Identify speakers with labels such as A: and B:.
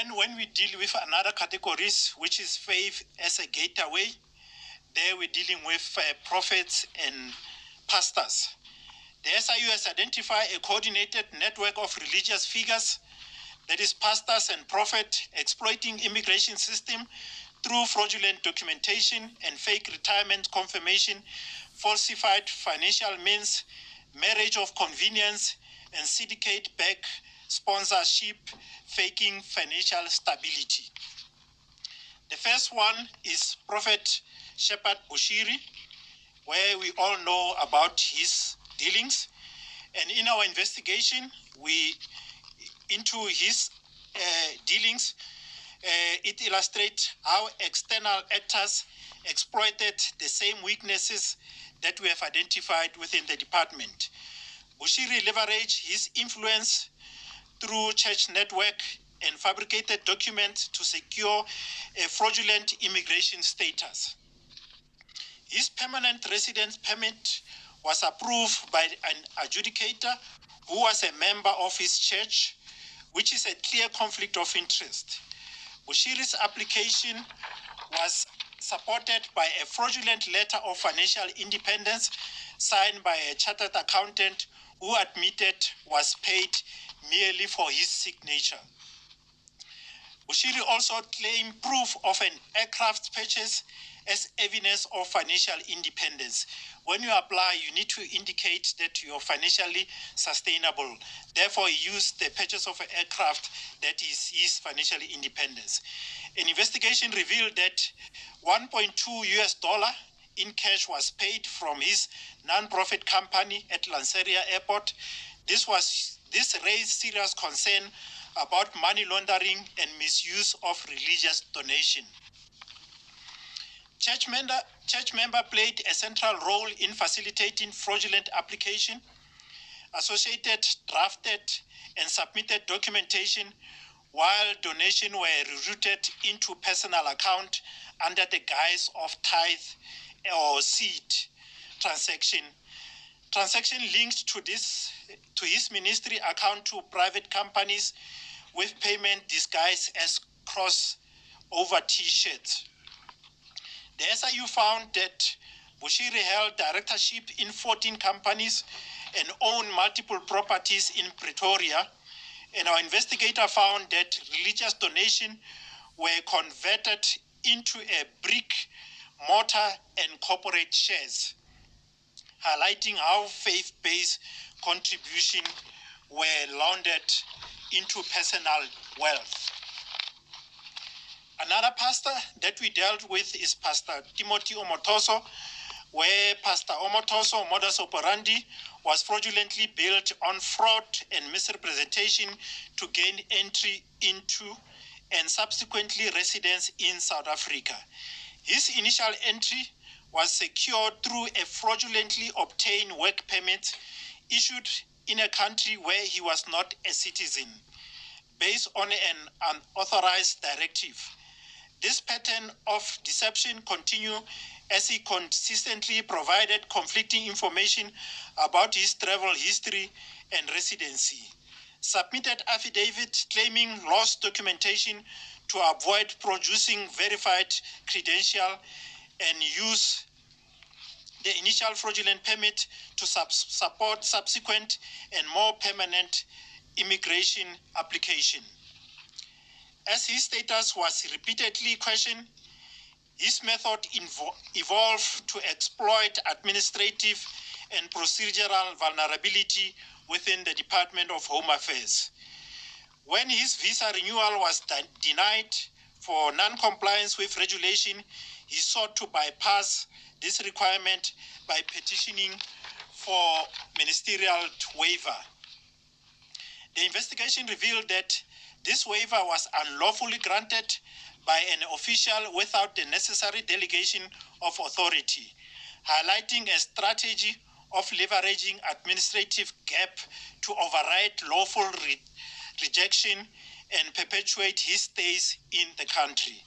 A: Then when we deal with another categories, which is faith as a gateway, there we're dealing with prophets and pastors. The SIU has identified a coordinated network of religious figures, that is pastors and prophets, exploiting immigration system through fraudulent documentation and fake retirement confirmation, falsified financial means, marriage of convenience, and syndicate-backed sponsorship, faking financial stability. The first one is Prophet Shepherd Bushiri, where we all know about his dealings. And in our investigation, into his dealings, it illustrates how external actors exploited the same weaknesses that we have identified within the department. Bushiri leveraged his influence through church network and fabricated documents to secure a fraudulent immigration status. His permanent residence permit was approved by an adjudicator who was a member of his church, which is a clear conflict of interest. Bushiri's application was supported by a fraudulent letter of financial independence signed by a chartered accountant who admitted was paid merely for his signature. Bushiri also claimed proof of an aircraft purchase as evidence of financial independence. When you apply, you need to indicate that you are financially sustainable. Therefore, he used the purchase of an aircraft that is his financial independence. An investigation revealed that $1.2 in cash was paid from his non-profit company at Lanseria Airport. This raised serious concern about money laundering and misuse of religious donation. Church member played a central role in facilitating fraudulent application, associated, drafted, and submitted documentation, while donations were rerouted into personal account under the guise of tithe or seed transaction. Transaction linked to his ministry account to private companies with payment disguised as crossover T-shirts. The SIU found that Bushiri held directorship in 14 companies and owned multiple properties in Pretoria. And our investigator found that religious donations were converted into a brick, mortar, and corporate shares, highlighting how faith-based contributions were laundered into personal wealth. Another pastor that we dealt with is Pastor Timothy Omotoso, where Pastor Omotoso modus operandi was fraudulently built on fraud and misrepresentation to gain entry into and subsequently residence in South Africa. His initial entry was secured through a fraudulently obtained work permit issued in a country where he was not a citizen, based on an unauthorized directive. This pattern of deception continued as he consistently provided conflicting information about his travel history and residency, submitted affidavit claiming lost documentation to avoid producing verified credential, and use the initial fraudulent permit to support subsequent and more permanent immigration application. As his status was repeatedly questioned, his method evolved to exploit administrative and procedural vulnerability within the Department of Home Affairs. When his visa renewal was denied for non-compliance with regulation, he sought to bypass this requirement by petitioning for ministerial waiver. The investigation revealed that this waiver was unlawfully granted by an official without the necessary delegation of authority, highlighting a strategy of leveraging administrative gap to override lawful rejection and perpetuate his stays in the country.